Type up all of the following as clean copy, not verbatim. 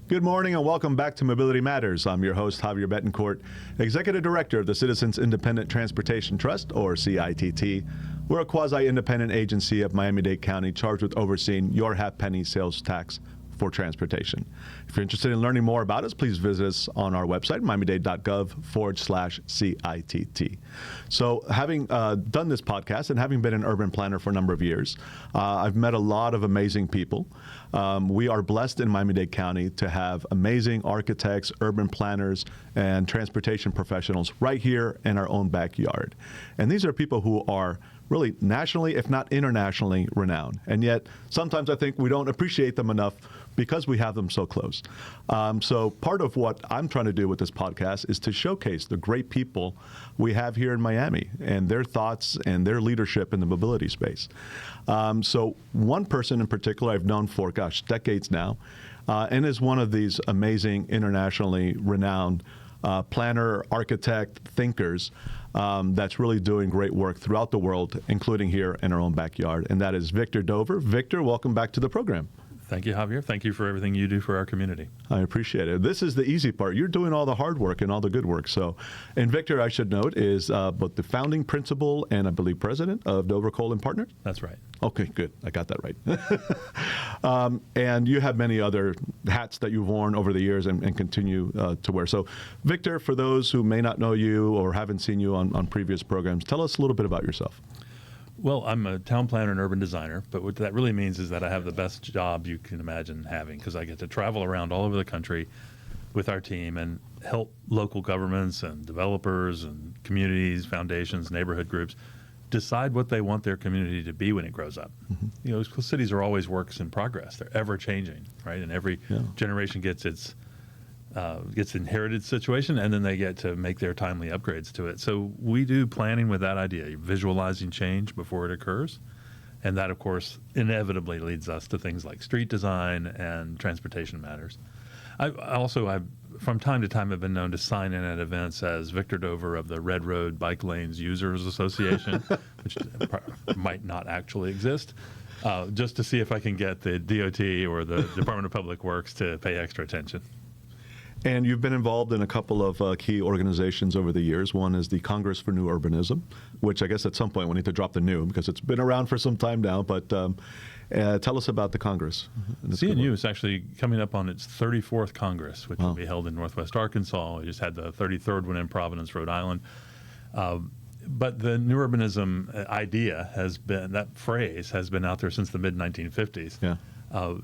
Good morning and welcome back to Mobility Matters. I'm your host, Javier Betancourt, Executive Director of the Citizens Independent Transportation Trust, or CITT. We're a quasi-independent agency of Miami-Dade County charged with overseeing your half-penny sales tax for transportation. If you're interested in learning more about us, please visit us on our website, miamidade.gov/CITT. So having done this podcast and having been an urban planner for a number of years, I've met a lot of amazing people. We are blessed in Miami-Dade County to have amazing architects, urban planners, and transportation professionals right here in our own backyard. And these are people who are really nationally, if not internationally, renowned. And yet, sometimes I think we don't appreciate them enough because we have them so close. So part of what I'm trying to do with this podcast is to showcase the great people we have here in Miami and their thoughts and their leadership in the mobility space. So one person in particular I've known for, decades now, and is one of these amazing internationally renowned planner, architect, thinkers that's really doing great work throughout the world, including here in our own backyard, and that is Victor Dover. Victor, welcome back to the program. Thank you, Javier. Thank you for everything you do for our community. I appreciate it. This is the easy part. You're doing all the hard work and all the good work. So, and Victor, I should note, is both the founding principal and I believe president of Dover Kohl Partners. That's right. Okay, good. I got that right. And you have many other hats that you've worn over the years and continue to wear. So, Victor, for those who may not know you or haven't seen you on previous programs, tell us a little bit about yourself. Well, I'm a town planner and urban designer, but what that really means is that I have the best job you can imagine having because I get to travel around all over the country with our team and help local governments and developers and communities, foundations, neighborhood groups decide what they want their community to be when it grows up. Mm-hmm. You know, cities are always works in progress. They're ever changing, right? And every generation gets its inherited situation, and then they get to make their timely upgrades to it. So we do planning with that idea, visualizing change before it occurs. And that, of course, inevitably leads us to things like street design and transportation matters. I also, from time to time, have been known to sign in at events as Victor Dover of the Red Road Bike Lanes Users Association, which might not actually exist, just to see if I can get the DOT or the Department of Public Works to pay extra attention. And you've been involved in a couple of key organizations over the years. One is the Congress for New Urbanism, which I guess at some point we need to drop the new because it's been around for some time now. But tell us about the Congress. CNU is actually coming up on its 34th Congress, which will be held in Northwest Arkansas. We just had the 33rd one in Providence, Rhode Island. But the new urbanism idea that phrase has been out there since the mid-1950s. Yeah.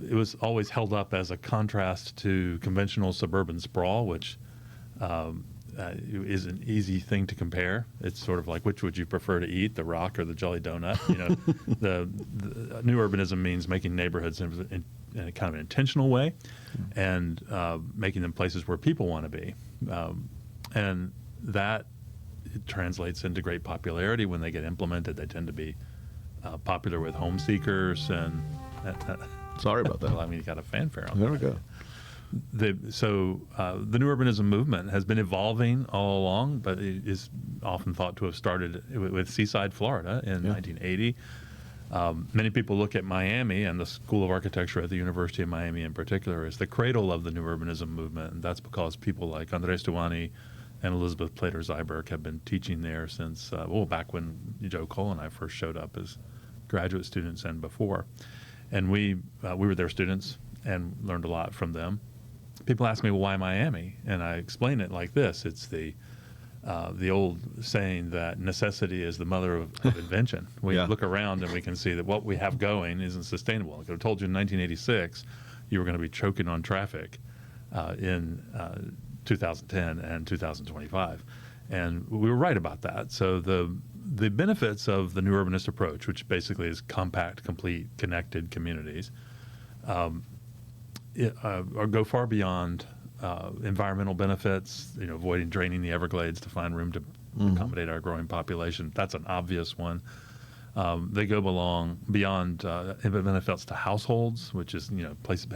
It was always held up as a contrast to conventional suburban sprawl, which is an easy thing to compare. It's sort of like, which would you prefer to eat, the rock or the jelly donut? You know, the new urbanism means making neighborhoods in a kind of an intentional way and making them places where people want to be. And that translates into great popularity. When they get implemented, they tend to be popular with home seekers and sorry about that. Well, I mean, you got a fanfare on there. We go. The new urbanism movement has been evolving all along, but it is often thought to have started with Seaside, Florida in 1980. Many people look at Miami and the School of Architecture at the University of Miami in particular as the cradle of the new urbanism movement, and that's because people like Andres Duany and Elizabeth Plater-Zyberk have been teaching there since, back when Joe Kohl and I first showed up as graduate students and before. And we were their students and learned a lot from them. People ask me, well, why Miami? And I explain it like this. It's the old saying that necessity is the mother of invention. We look around and we can see that what we have going isn't sustainable. I could have told you in 1986 you were going to be choking on traffic in 2010 and 2025. And we were right about that. So the benefits of the new urbanist approach, which basically is compact, complete, connected communities, go far beyond environmental benefits, avoiding draining the Everglades to find room to accommodate our growing population. That's an obvious one. They go beyond benefits to households, which is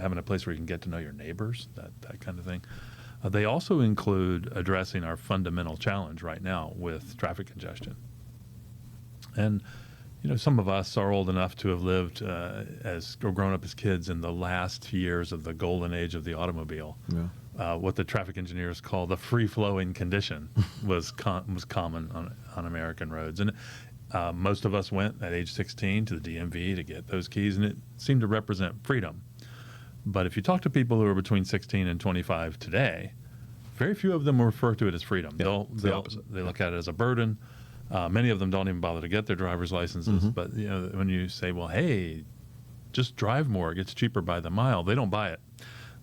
having a place where you can get to know your neighbors, that kind of thing. They also include addressing our fundamental challenge right now with traffic congestion. And Some of us are old enough to have lived or grown up as kids in the last years of the golden age of the automobile. Yeah. What the traffic engineers call the free-flowing condition was common on American roads. And most of us went at age 16 to the DMV to get those keys, and it seemed to represent freedom. But if you talk to people who are between 16 and 25 today, very few of them refer to it as freedom. Yeah, They look at it as a burden. Many of them don't even bother to get their driver's licenses. Mm-hmm. But when you say, well, hey, just drive more, it gets cheaper by the mile, they don't buy it.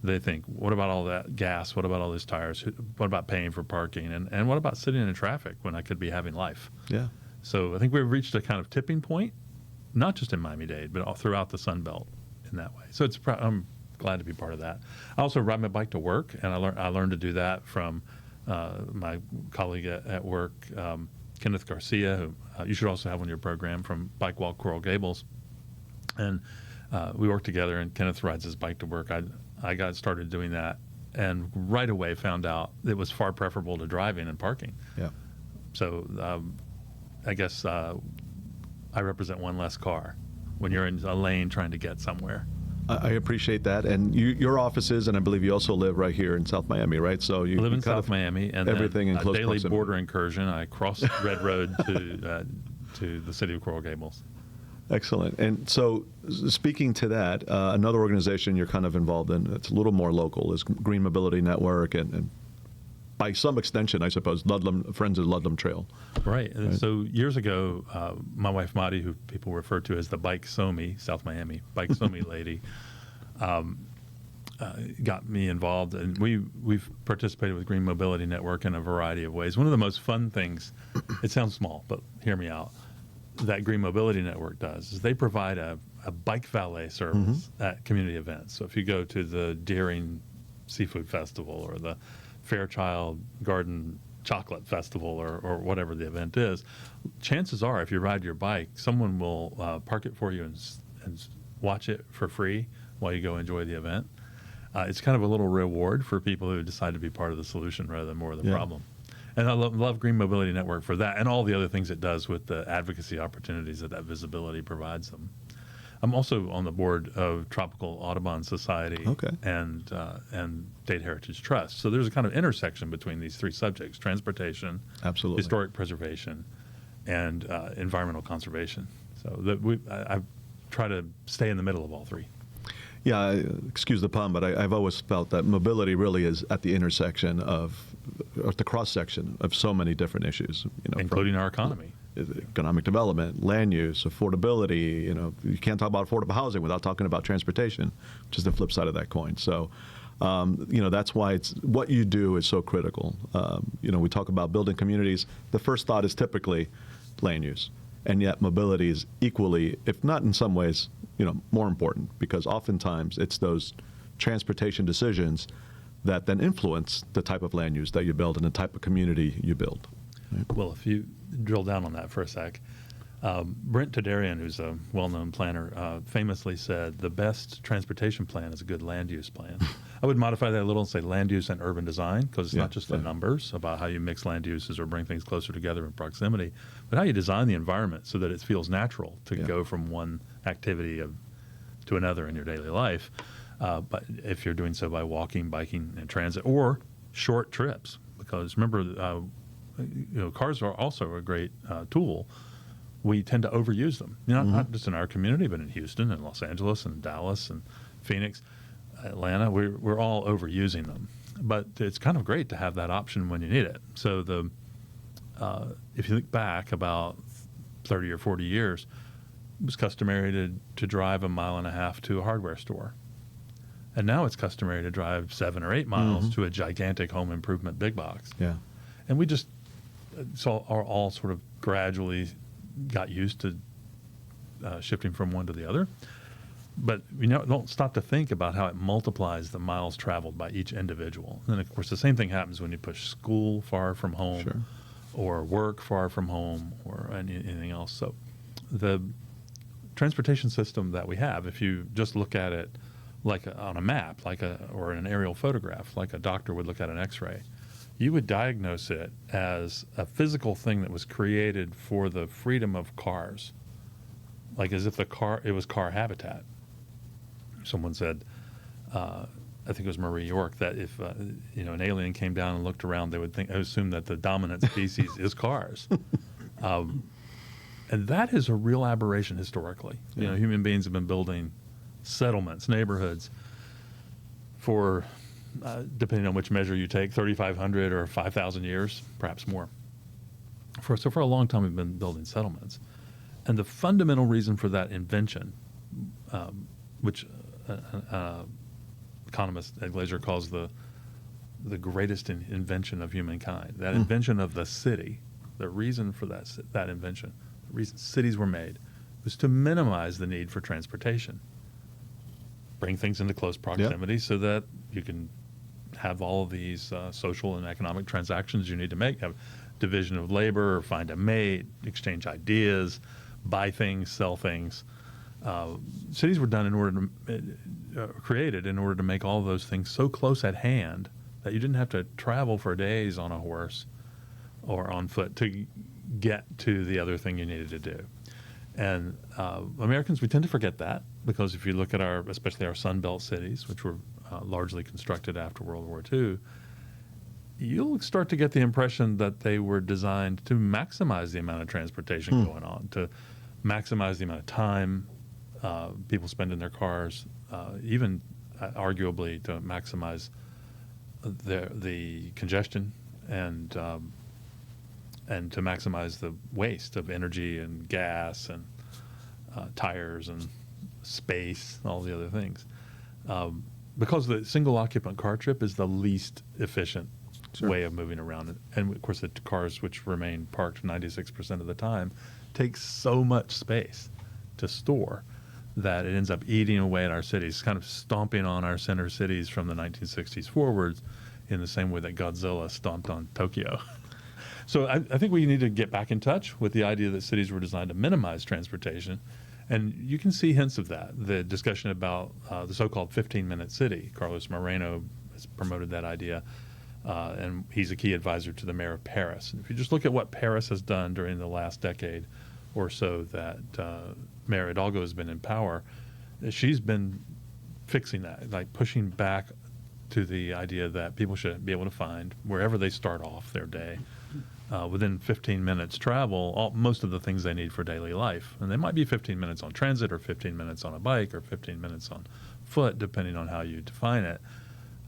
They think, what about all that gas? What about all those tires? What about paying for parking? And what about sitting in traffic when I could be having life? Yeah. So I think we've reached a kind of tipping point, not just in Miami-Dade, but all throughout the Sun Belt in that way. So I'm glad to be part of that. I also ride my bike to work, and I learned to do that from my colleague at work, Kenneth Garcia, who you should also have on your program, from Bike Walk Coral Gables. And we work together, and Kenneth rides his bike to work. I got started doing that, and right away found out it was far preferable to driving and parking. Yeah. So I guess I represent one less car when you're in a lane trying to get somewhere. I appreciate that. And your offices, and I believe you also live right here in South Miami, right? So you I live in kind South of Miami, and everything then in close daily proximity. border incursion. I cross Red Road to the city of Coral Gables. Excellent. And so, speaking to that, another organization you're kind of involved in that's a little more local is Green Mobility Network, and by some extension, I suppose, Friends of Ludlam Trail. Right. So years ago, my wife Madi, who people refer to as the Bike Somi, South Miami Bike Somi lady, got me involved, and we've participated with Green Mobility Network in a variety of ways. One of the most fun things, it sounds small, but hear me out, that Green Mobility Network does is they provide a bike valet service at community events. So if you go to the Deering Seafood Festival or the Fairchild Garden Chocolate Festival or whatever the event is, chances are if you ride your bike, someone will park it for you and watch it for free while you go enjoy the event. It's kind of a little reward for people who decide to be part of the solution rather than more of the problem. And I love Green Mobility Network for that and all the other things it does with the advocacy opportunities that visibility provides them. I'm also on the board of Tropical Audubon Society and Dade Heritage Trust. So there's a kind of intersection between these three subjects: transportation, absolutely, historic preservation, and environmental conservation. So I try to stay in the middle of all three. Yeah, excuse the pun, but I've always felt that mobility really is at the intersection of the cross-section of so many different issues. Including our economy. Economic development, land use, affordability. You can't talk about affordable housing without talking about transportation, which is the flip side of that coin. So, that's why what you do is so critical. We talk about building communities. The first thought is typically land use, and yet mobility is equally, if not in some ways, more important, because oftentimes it's those transportation decisions that then influence the type of land use that you build and the type of community you build. Right? Well, if you drill down on that for a sec, Brent Tadarian, who's a well-known planner, famously said the best transportation plan is a good land use plan. I would modify that a little and say land use and urban design, because it's not just the numbers about how you mix land uses or bring things closer together in proximity, but how you design the environment so that it feels natural to go from one activity to another in your daily life. But if you're doing so by walking, biking, and transit, or short trips, because remember, cars are also a great tool. We tend to overuse them, not just in our community, but in Houston and Los Angeles and Dallas and Phoenix, Atlanta. We're all overusing them, but it's kind of great to have that option when you need it. So if you look back about 30 or 40 years, it was customary to drive 1.5 miles to a hardware store. And now it's customary to drive 7 or 8 miles to a gigantic home improvement big box. Yeah. And we just all sort of gradually got used to shifting from one to the other. But we don't stop to think about how it multiplies the miles traveled by each individual. And of course, the same thing happens when you push school far from home or work far from home or anything else. So the transportation system that we have, if you just look at it like on a map, or an aerial photograph, like a doctor would look at an X-ray, you would diagnose it as a physical thing that was created for the freedom of cars like as if it was car habitat. Someone said, I think it was Marie York, that if an alien came down and looked around, they would assume that the dominant species is cars, and that is a real aberration historically. Yeah. Human beings have been building settlements, neighborhoods, for depending on which measure you take, 3,500 or 5,000 years, perhaps more. For a long time, we've been building settlements, and the fundamental reason for that invention, which economist Ed Glaeser calls the greatest invention of humankind. That invention of the city, the reason for that invention, the reason cities were made, was to minimize the need for transportation. Bring things into close proximity so that you can have all of these social and economic transactions you need to make, have division of labor, find a mate, exchange ideas, buy things, sell things. Cities were done created in order to make all of those things so close at hand that you didn't have to travel for days on a horse or on foot to get to the other thing you needed to do. And Americans, we tend to forget that, because if you look at especially our Sun Belt cities, which were largely constructed after World War II, you'll start to get the impression that they were designed to maximize the amount of transportation going on, to maximize the amount of time people spend in their cars, even arguably to maximize the congestion and to maximize the waste of energy and gas and tires and space, all the other things. Because the single occupant car trip is the least efficient way of moving around. And of course, the cars, which remain parked 96% of the time, take so much space to store that it ends up eating away at our cities, kind of stomping on our center cities from the 1960s forwards in the same way that Godzilla stomped on Tokyo. So I think we need to get back in touch with the idea that cities were designed to minimize transportation. And you can see hints of that. The discussion about the so-called 15-minute city. Carlos Moreno has promoted that idea, and he's a key advisor to the mayor of Paris. And if you just look at what Paris has done during the last decade or so that Mayor Hidalgo has been in power, she's been fixing that, like pushing back to the idea that people should be able to find, wherever they start off their day, within 15 minutes travel, most of the things they need for daily life. And they might be 15 minutes on transit or 15 minutes on a bike or 15 minutes on foot, depending on how you define it.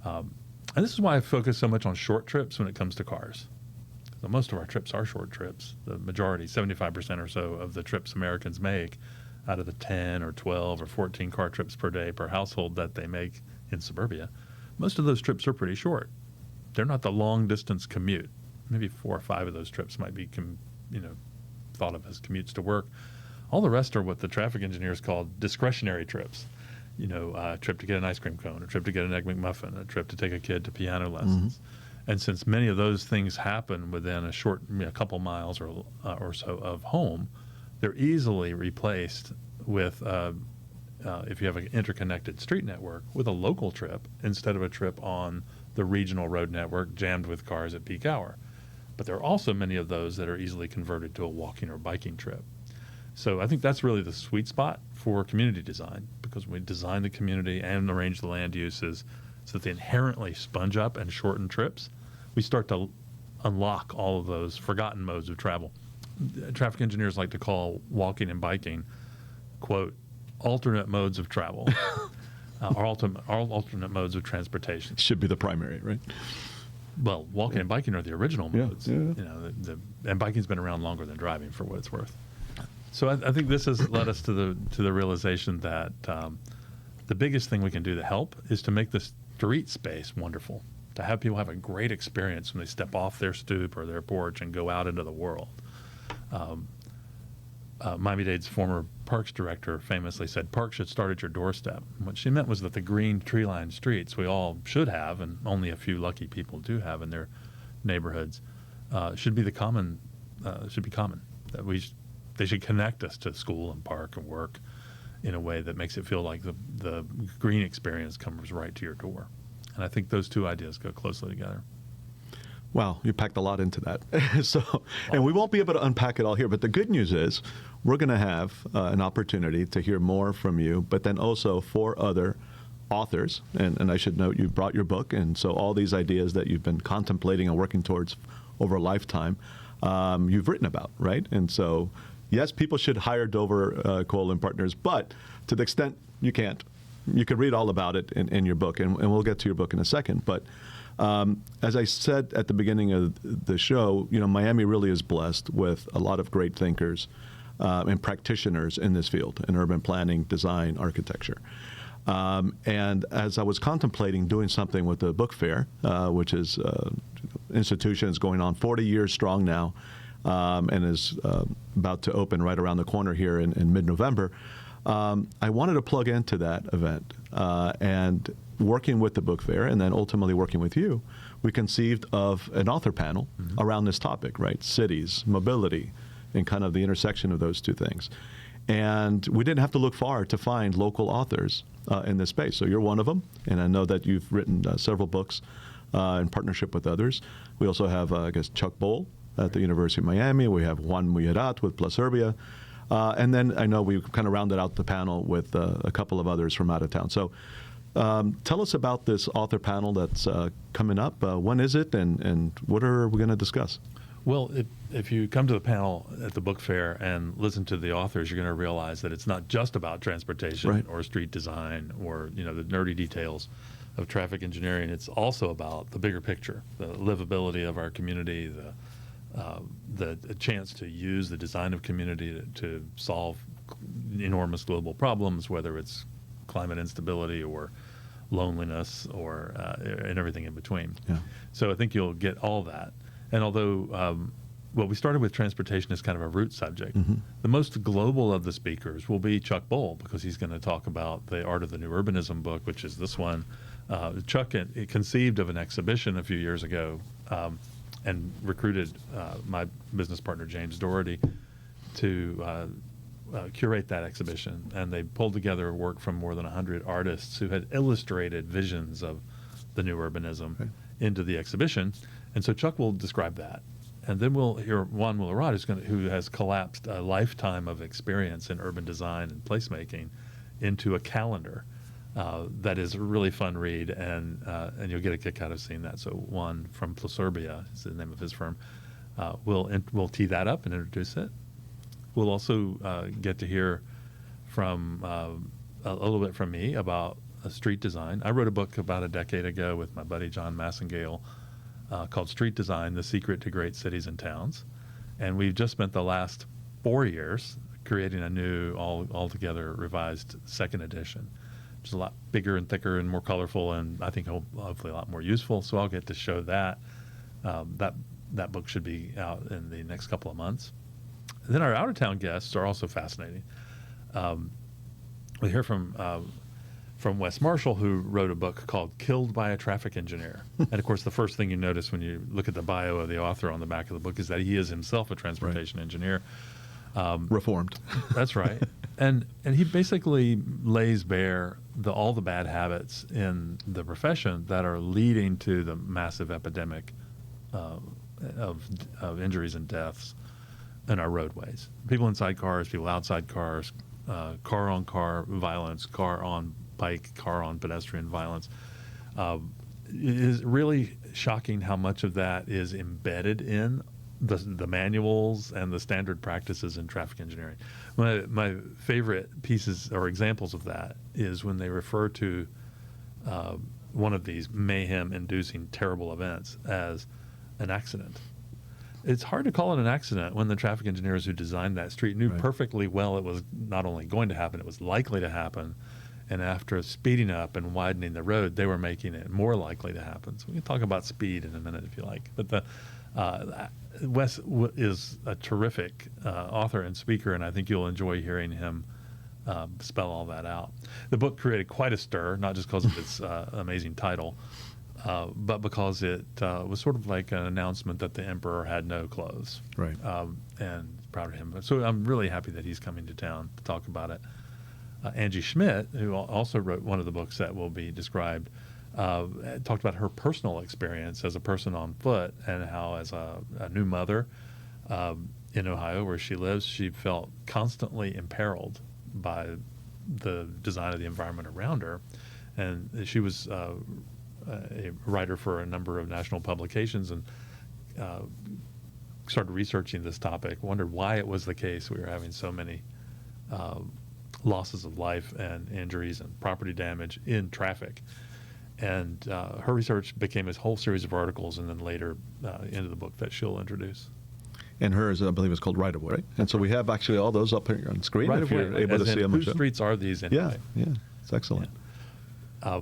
And this is why I focus so much on short trips when it comes to cars. So most of our trips are short trips. The majority, 75% or so of the trips Americans make out of the 10 or 12 or 14 car trips per day per household that they make in suburbia, most of those trips are pretty short. They're not the long distance commute. Maybe 4 or 5 of those trips might be, thought of as commutes to work. All the rest are what the traffic engineers call discretionary trips. A trip to get an ice cream cone, a trip to get an Egg McMuffin, a trip to take a kid to piano lessons. And since many of those things happen within a couple miles or so of home, they're easily replaced with, if you have an interconnected street network, with a local trip instead of a trip on the regional road network jammed with cars at peak hour. But there are also many of those that are easily converted to a walking or biking trip. So I think that's really the sweet spot for community design, because when we design the community and arrange the land uses so that they inherently sponge up and shorten trips, we start to unlock all of those forgotten modes of travel. Traffic engineers like to call walking and biking, quote, alternate modes of travel, or alternate modes of transportation. Should be the primary, right? Well, walking and biking are the original modes. Yeah. And biking's been around longer than driving, for what it's worth. So I think this has led us to the realization that the biggest thing we can do to help is to make the street space wonderful, to have people have a great experience when they step off their stoop or their porch and go out into the world. Miami-Dade's former parks director famously said, "Parks should start at your doorstep." And what she meant was that the green tree-lined streets we all should have, and only a few lucky people do have in their neighborhoods, should be common. That they should connect us to school and park and work in a way that makes it feel like the green experience comes right to your door. And I think those two ideas go closely together. Wow, you packed a lot into that. And we won't be able to unpack it all here, but the good news is we're going to have an opportunity to hear more from you, but then also 4 other authors. And I should note you brought your book, and so all these ideas that you've been contemplating and working towards over a lifetime, you've written about, right? And so, yes, people should hire Dover, Kohl Partners, but to the extent you can't, you can read all about it in your book, and we'll get to your book in a second. But as I said at the beginning of the show, Miami really is blessed with a lot of great thinkers and practitioners in this field, in urban planning, design, architecture. And as I was contemplating doing something with the book fair, which is institutions going on 40 years strong now, and is about to open right around the corner here in mid-November, I wanted to plug into that event. And working with the book fair and then ultimately working with you, we conceived of an author panel around this topic, right? Cities, mobility, and kind of the intersection of those two things. And we didn't have to look far to find local authors in this space. So you're one of them, and I know that you've written several books in partnership with others. We also have, I guess, Chuck Bohl at the University of Miami. We have Juan Muyerat with Plaserbia. And then I know we kind of rounded out the panel with a couple of others from out of town. So tell us about this author panel that's coming up. When is it, and what are we going to discuss? Well, if you come to the panel at the book fair and listen to the authors, you're going to realize that it's not just about transportation right. or street design or the nerdy details of traffic engineering. It's also about the bigger picture, the livability of our community, the chance to use the design of community to solve enormous global problems, whether it's climate instability or loneliness or and everything in between. Yeah. So I think you'll get all that. And although, we started with transportation as kind of a root subject, the most global of the speakers will be Chuck Bohl, because he's going to talk about the Art of the New Urbanism book, which is this one. Chuck conceived of an exhibition a few years ago and recruited my business partner, James Doherty, to curate that exhibition. And they pulled together work from more than 100 artists who had illustrated visions of the new urbanism into the exhibition. And so Chuck will describe that. And then we'll hear Juan Muyerat, who has collapsed a lifetime of experience in urban design and placemaking into a calendar that is a really fun read, and you'll get a kick out of seeing that. So Juan from Plaserbia is the name of his firm. We'll tee that up and introduce it. We'll also get to hear from a little bit from me about street design. I wrote a book about a decade ago with my buddy John Massengale called Street Design, The Secret to Great Cities and Towns. And we've just spent the last 4 years creating a new, altogether revised second edition, which is a lot bigger and thicker and more colorful, and I think hopefully a lot more useful. So I'll get to show that. That book should be out in the next couple of months. And then our out-of-town guests are also fascinating. We hear from Wes Marshall, who wrote a book called Killed by a Traffic Engineer. And of course, the first thing you notice when you look at the bio of the author on the back of the book is that he is himself a transportation engineer. Reformed. That's right. And he basically lays bare all the bad habits in the profession that are leading to the massive epidemic of injuries and deaths in our roadways. People inside cars, people outside cars, car-on-car violence, car-on-bike, car-on-pedestrian violence. It is really shocking how much of that is embedded in the manuals and the standard practices in traffic engineering. My favorite pieces or examples of that is when they refer to one of these mayhem-inducing terrible events as an accident. It's hard to call it an accident when the traffic engineers who designed that street knew perfectly well it was not only going to happen, it was likely to happen. And after speeding up and widening the road, they were making it more likely to happen. So we can talk about speed in a minute if you like. But Wes is a terrific author and speaker, and I think you'll enjoy hearing him spell all that out. The book created quite a stir, not just because of its amazing title, but because it was sort of like an announcement that the emperor had no clothes. Right. And proud of him. So I'm really happy that he's coming to town to talk about it. Angie Schmidt, who also wrote one of the books that will be described, talked about her personal experience as a person on foot and how, as a new mother in Ohio, where she lives, she felt constantly imperiled by the design of the environment around her. And she was a writer for a number of national publications and started researching this topic, wondered why it was the case we were having so many losses of life and injuries and property damage in traffic. And her research became a whole series of articles and then later into the book that she'll introduce. And hers, I believe, is called Right of Way. And so we have actually all those up here on screen Right if of you're way, able to see them. Whose streets are these anyway? Yeah, it's excellent. Yeah.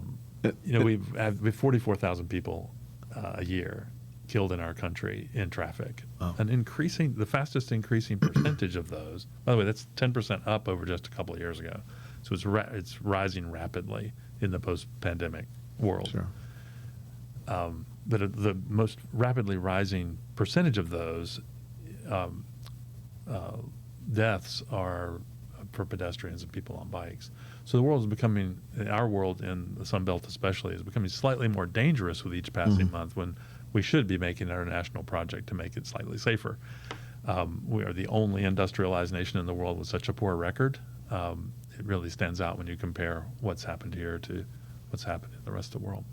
We have 44,000 people a year killed in our country in traffic. Wow. The fastest increasing percentage of those, by the way, that's 10% up over just a couple of years ago. So it's rising rapidly in the post-pandemic world. Sure. But the most rapidly rising percentage of those deaths are for pedestrians and people on bikes. So the world is becoming, our world in the Sun Belt especially, is becoming slightly more dangerous with each passing month when we should be making an international project to make it slightly safer. We are the only industrialized nation in the world with such a poor record. It really stands out when you compare what's happened here to what's happened in the rest of the world.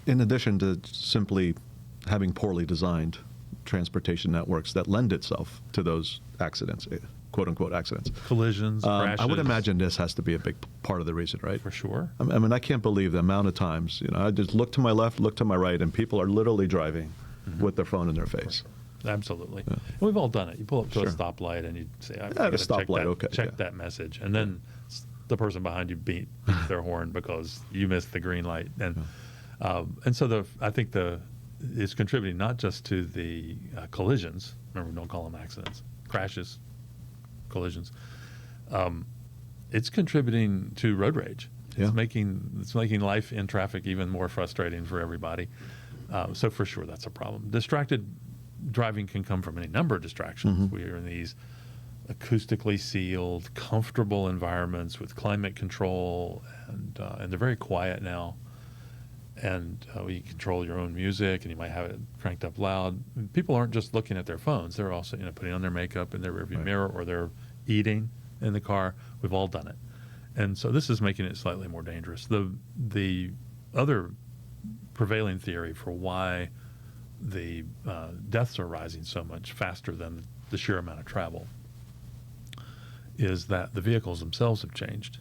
In addition to simply having poorly designed transportation networks that lend itself to those accidents, quote-unquote accidents. Collisions, crashes. I would imagine this has to be a big part of the reason, right? For sure. I mean, I can't believe the amount of times, I just look to my left, look to my right, and people are literally driving with their phone in their face. Absolutely. Yeah. And we've all done it. You pull up to a stoplight and you say, I got to check that message. And then the person behind you beats their horn because you missed the green light. And so I think it's contributing not just to the collisions. Remember, we don't call them accidents. Crashes, collisions. It's contributing to road rage. It's making life in traffic even more frustrating for everybody. So for sure, that's a problem. Distracted driving can come from any number of distractions. We are in these acoustically sealed, comfortable environments with climate control, and they're very quiet now. And you control your own music, and you might have it cranked up loud. People aren't just looking at their phones; they're also putting on their makeup in their rearview mirror, or they're eating in the car. We've all done it, and so this is making it slightly more dangerous. The other prevailing theory for why the deaths are rising so much faster than the sheer amount of travel is that the vehicles themselves have changed.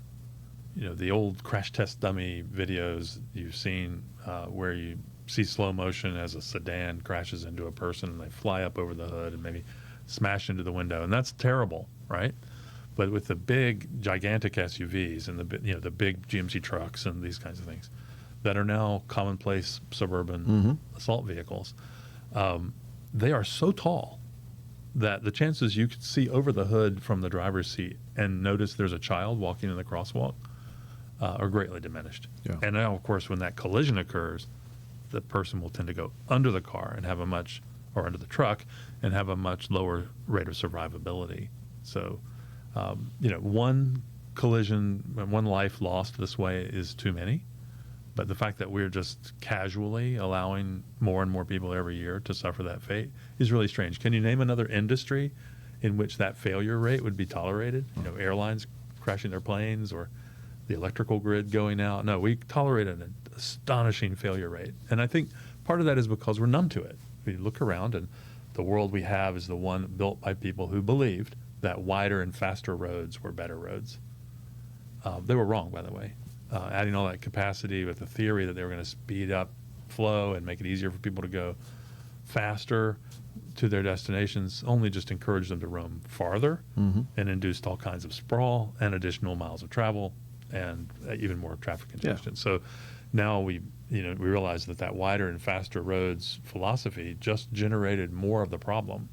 The old crash test dummy videos you've seen where you see slow motion as a sedan crashes into a person and they fly up over the hood and maybe smash into the window, and that's terrible, right? But with the big, gigantic SUVs and the big GMC trucks and these kinds of things that are now commonplace suburban assault vehicles, they are so tall that the chances you could see over the hood from the driver's seat and notice there's a child walking in the crosswalk are greatly diminished. Yeah. And now, of course, when that collision occurs, the person will tend to go under the car and have or under the truck and have a much lower rate of survivability. So, one collision, one life lost this way is too many. But the fact that we're just casually allowing more and more people every year to suffer that fate is really strange. Can you name another industry in which that failure rate would be tolerated? Airlines crashing their planes or the electrical grid going out. No, we tolerate an astonishing failure rate. And I think part of that is because we're numb to it. We look around and the world we have is the one built by people who believed that wider and faster roads were better roads. They were wrong, by the way. Adding all that capacity with the theory that they were going to speed up flow and make it easier for people to go faster to their destinations only just encouraged them to roam farther and induced all kinds of sprawl and additional miles of travel and even more traffic congestion. Yeah. So now we realize that wider and faster roads philosophy just generated more of the problem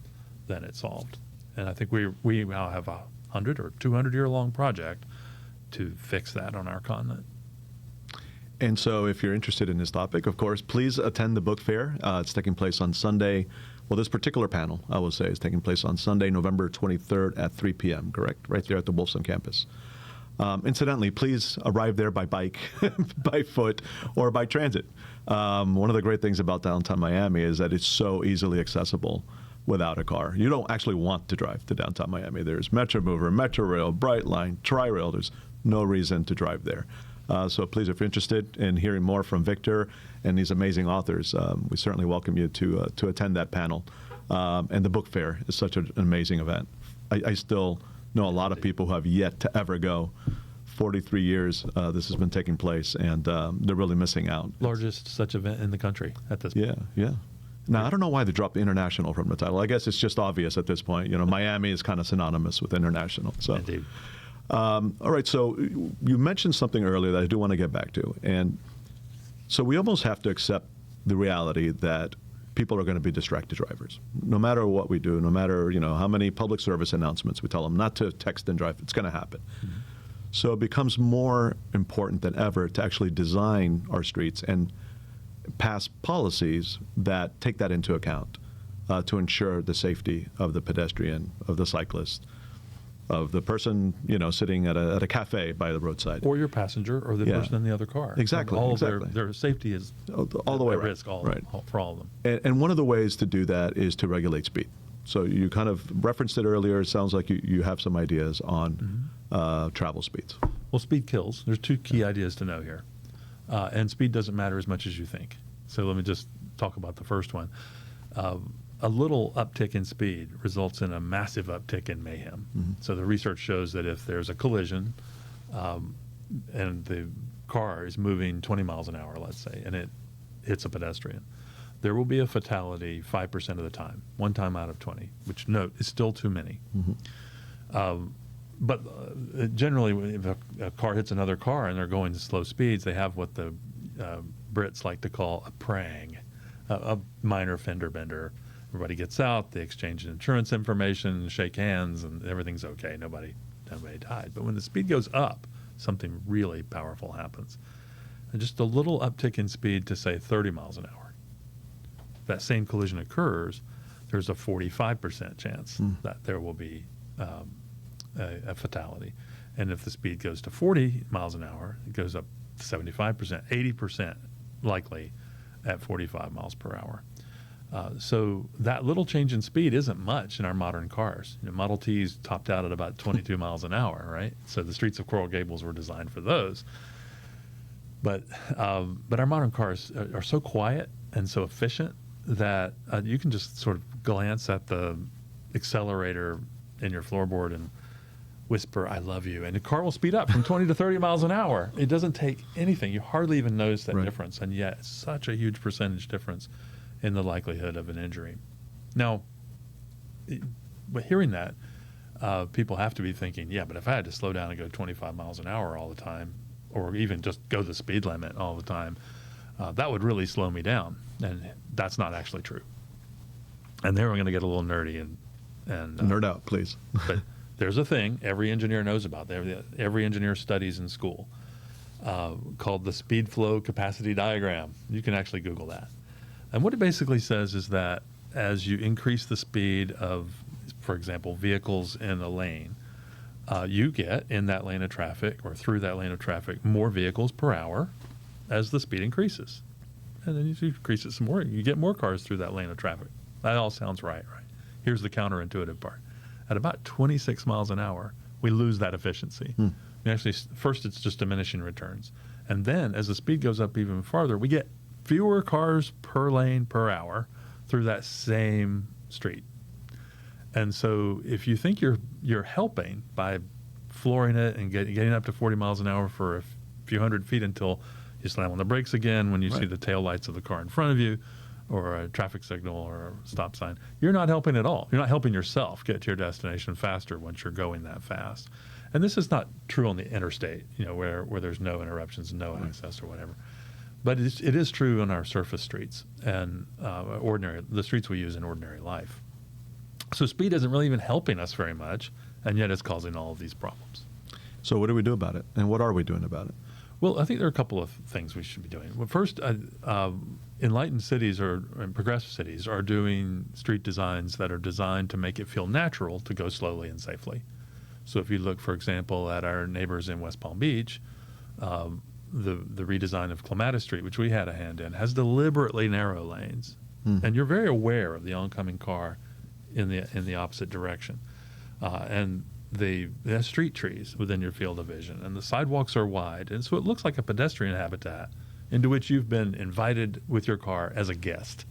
than it solved. And I think we now have a 100 or 200 year long project to fix that on our continent. And so if you're interested in this topic, of course, please attend the book fair. It's taking place on Sunday. Well, this particular panel, I will say, is taking place on Sunday, November 23rd at 3 p.m., correct? Right there at the Wolfson campus. Incidentally, please arrive there by bike, by foot, or by transit. One of the great things about downtown Miami is that it's so easily accessible without a car. You don't actually want to drive to downtown Miami. There's Metromover, Metrorail, Brightline, Tri-Rail. There's no reason to drive there. So please, if you're interested in hearing more from Victor and these amazing authors, we certainly welcome you to attend that panel. And the book fair is such an amazing event. I still know a lot of people who have yet to ever go. 43 years this has been taking place, and they're really missing out. Largest such event in the country at this point. Yeah. Now, I don't know why they dropped international from the title. I guess it's just obvious at this point. Miami is kind of synonymous with international. So. Indeed. All right, so you mentioned something earlier that I do want to get back to. And so we almost have to accept the reality that people are going to be distracted drivers. No matter what we do, no matter how many public service announcements we tell them not to text and drive, it's going to happen. Mm-hmm. So it becomes more important than ever to actually design our streets and pass policies that take that into account to ensure the safety of the pedestrian, of the cyclist, of the person sitting at a cafe by the roadside, or your passenger, or the person in the other car. Exactly. All exactly. of their safety is all the way at around. risk. Right. For all of them. And one of the ways to do that is to regulate speed. So you kind of referenced it earlier. It sounds like you have some ideas on travel speeds. Well, speed kills. There's two key ideas to know here, and speed doesn't matter as much as you think. So let me just talk about the first one. A little uptick in speed results in a massive uptick in mayhem. Mm-hmm. So the research shows that if there's a collision and the car is moving 20 miles an hour, let's say, and it hits a pedestrian, there will be a fatality 5% of the time, one time out of 20, which, note, is still too many. Mm-hmm. But generally, if a car hits another car and they're going to slow speeds, they have what the Brits like to call a prang, a minor fender bender. Everybody gets out, they exchange insurance information, shake hands, and everything's okay. Nobody died. But when the speed goes up, something really powerful happens. And just a little uptick in speed to, say, 30 miles an hour. If that same collision occurs, there's a 45% chance that there will be a fatality. And if the speed goes to 40 miles an hour, it goes up to 75%, 80% likely at 45 miles per hour. So that little change in speed isn't much in our modern cars. Model Ts topped out at about 22 miles an hour, right? So the streets of Coral Gables were designed for those. But our modern cars are so quiet and so efficient that you can just sort of glance at the accelerator in your floorboard and whisper, "I love you," and the car will speed up from 20 to 30 miles an hour. It doesn't take anything. You hardly even notice that difference, and yet it's such a huge percentage difference in the likelihood of an injury. Now, but hearing that, people have to be thinking, yeah, but if I had to slow down and go 25 miles an hour all the time, or even just go the speed limit all the time, that would really slow me down, and that's not actually true. And there we're going to get a little nerdy and nerd out, please. But there's a thing every engineer knows about. Every engineer studies in school called the speed flow capacity diagram. You can actually Google that. And what it basically says is that as you increase the speed of, for example, vehicles in a lane, you get in that lane of traffic or through that lane of traffic more vehicles per hour as the speed increases. And then you increase it some more, you get more cars through that lane of traffic. That all sounds right? Here's the counterintuitive part. At about 26 miles an hour, we lose that efficiency. We actually, first it's just diminishing returns. And then as the speed goes up even farther, we get fewer cars per lane per hour through that same street. And so if you think you're helping by flooring it and getting up to 40 miles an hour for a few hundred feet until you slam on the brakes again when you see the tail lights of the car in front of you, or a traffic signal or a stop sign, you're not helping at all. You're not helping yourself get to your destination faster once you're going that fast. And this is not true on the interstate, where there's no interruptions, no access or whatever. But it is true on our surface streets and the streets we use in ordinary life. So speed isn't really even helping us very much, and yet it's causing all of these problems. So what do we do about it, and what are we doing about it? Well, I think there are a couple of things we should be doing. Well, first, enlightened cities and progressive cities are doing street designs that are designed to make it feel natural to go slowly and safely. So if you look, for example, at our neighbors in West Palm Beach, the redesign of Clematis Street, which we had a hand in, has deliberately narrow lanes, and you're very aware of the oncoming car in the opposite direction, and they have street trees within your field of vision, and the sidewalks are wide, and so it looks like a pedestrian habitat into which you've been invited with your car as a guest.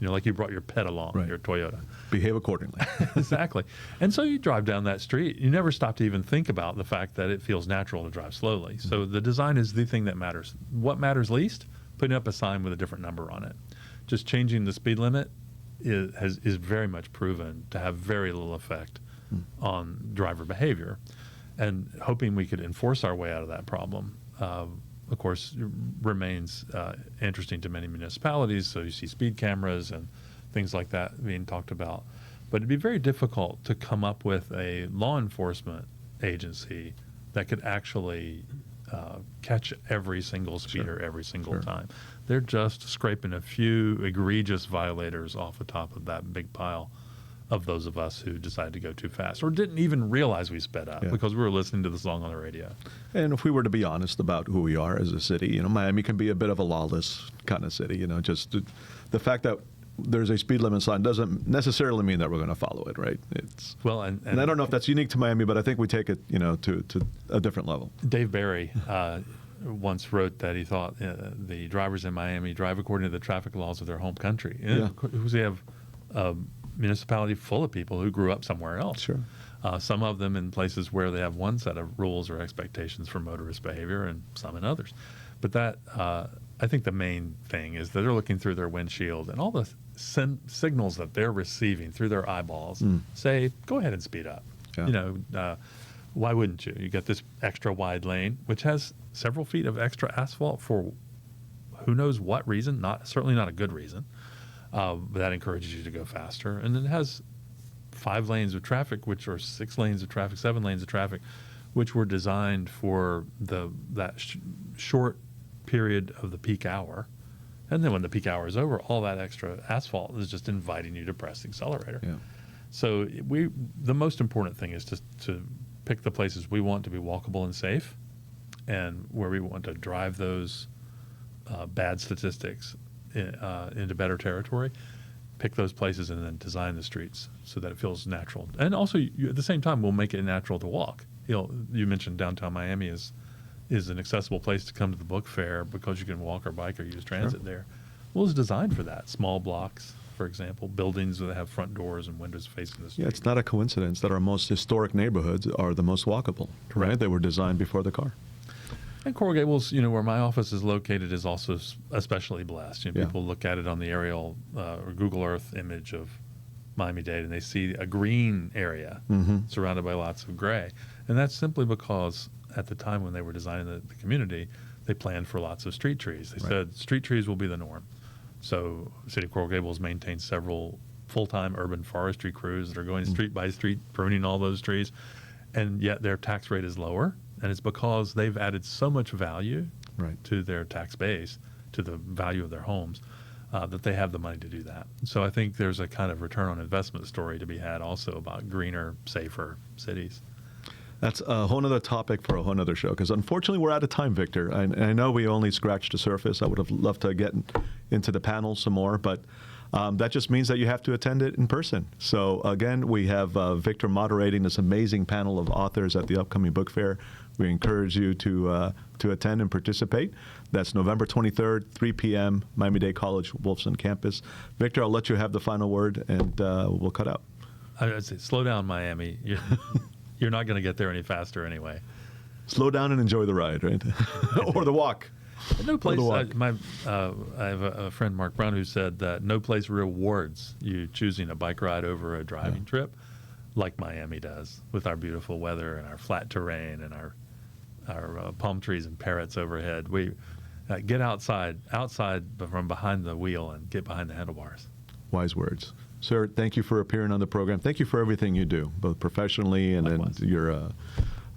Like you brought your pet along, right. Your Toyota. Behave accordingly. Exactly. And so you drive down that street. You never stop to even think about the fact that it feels natural to drive slowly. So the design is the thing that matters. What matters least? Putting up a sign with a different number on it. Just changing the speed limit is very much proven to have very little effect on driver behavior. And hoping we could enforce our way out of that problem, of course, remains interesting to many municipalities. So you see speed cameras and things like that being talked about. But it'd be very difficult to come up with a law enforcement agency that could actually catch every single speeder every single time. They're just scraping a few egregious violators off the top of that big pile of those of us who decided to go too fast or didn't even realize we sped up because we were listening to the song on the radio. And if we were to be honest about who we are as a city, Miami can be a bit of a lawless kind of city. Just the fact that there's a speed limit sign doesn't necessarily mean that we're going to follow it, right? It's and I don't know if that's unique to Miami, but I think we take it, to a different level. Dave Barry once wrote that he thought the drivers in Miami drive according to the traffic laws of their home country. Because they have municipality full of people who grew up somewhere else. Sure. Some of them in places where they have one set of rules or expectations for motorist behavior, and some in others. But that I think the main thing is that they're looking through their windshield, and all the signals that they're receiving through their eyeballs say, "Go ahead and speed up." Yeah. Why wouldn't you? You get this extra wide lane, which has several feet of extra asphalt for who knows what reason. Certainly not a good reason. But that encourages you to go faster. And then it has 5 lanes of traffic, which are 6 lanes of traffic, 7 lanes of traffic, which were designed for that short period of the peak hour. And then when the peak hour is over, all that extra asphalt is just inviting you to press the accelerator. Yeah. So the most important thing is to pick the places we want to be walkable and safe, and where we want to drive those bad statistics into better territory, pick those places and then design the streets so that it feels natural. And also, at the same time, we'll make it natural to walk. You mentioned downtown Miami is an accessible place to come to the book fair because you can walk or bike or use transit there. Well, it's designed for that. Small blocks, for example, buildings that have front doors and windows facing the street. Yeah, it's not a coincidence that our most historic neighborhoods are the most walkable, right? They were designed before the car. And Coral Gables, where my office is located, is also especially blessed. People look at it on the aerial or Google Earth image of Miami-Dade, and they see a green area surrounded by lots of gray. And that's simply because at the time when they were designing the community, they planned for lots of street trees. They said street trees will be the norm. So the City of Coral Gables maintains several full-time urban forestry crews that are going street by street, pruning all those trees, and yet their tax rate is lower. And it's because they've added so much value to their tax base, to the value of their homes, that they have the money to do that. So I think there's a kind of return on investment story to be had also about greener, safer cities. That's a whole other topic for a whole other show, because unfortunately we're out of time, Victor. I know we only scratched the surface. I would have loved to get into the panel some more, but that just means that you have to attend it in person. So again, we have Victor moderating this amazing panel of authors at the upcoming book fair. We encourage you to attend and participate. That's November 23rd, 3 p.m., Miami-Dade College, Wolfson campus. Victor, I'll let you have the final word, and we'll cut out. I'd say slow down, Miami. You're not going to get there any faster anyway. Slow down and enjoy the ride, right? Or the walk. No place. I have a friend, Mark Brown, who said that no place rewards you choosing a bike ride over a driving trip like Miami does, with our beautiful weather and our flat terrain and our palm trees and parrots overhead. We get outside from behind the wheel and get behind the handlebars. Wise words. Sir, thank you for appearing on the program. Thank you for everything you do, both professionally and then your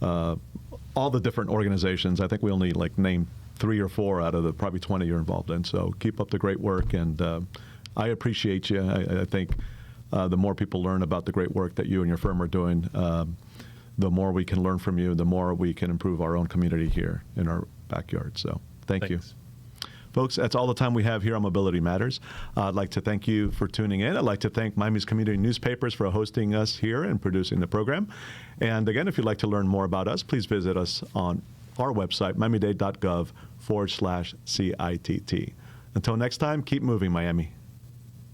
all the different organizations. I think we only named 3 or 4 out of the probably 20 you're involved in. So keep up the great work, and I appreciate you. I think the more people learn about the great work that you and your firm are doing, the more we can learn from you, the more we can improve our own community here in our backyard. So thank you. Folks, that's all the time we have here on Mobility Matters. I'd like to thank you for tuning in. I'd like to thank Miami's community newspapers for hosting us here and producing the program. And again, if you'd like to learn more about us, please visit us on our website, miamidade.gov/CITT. Until next time, keep moving, Miami.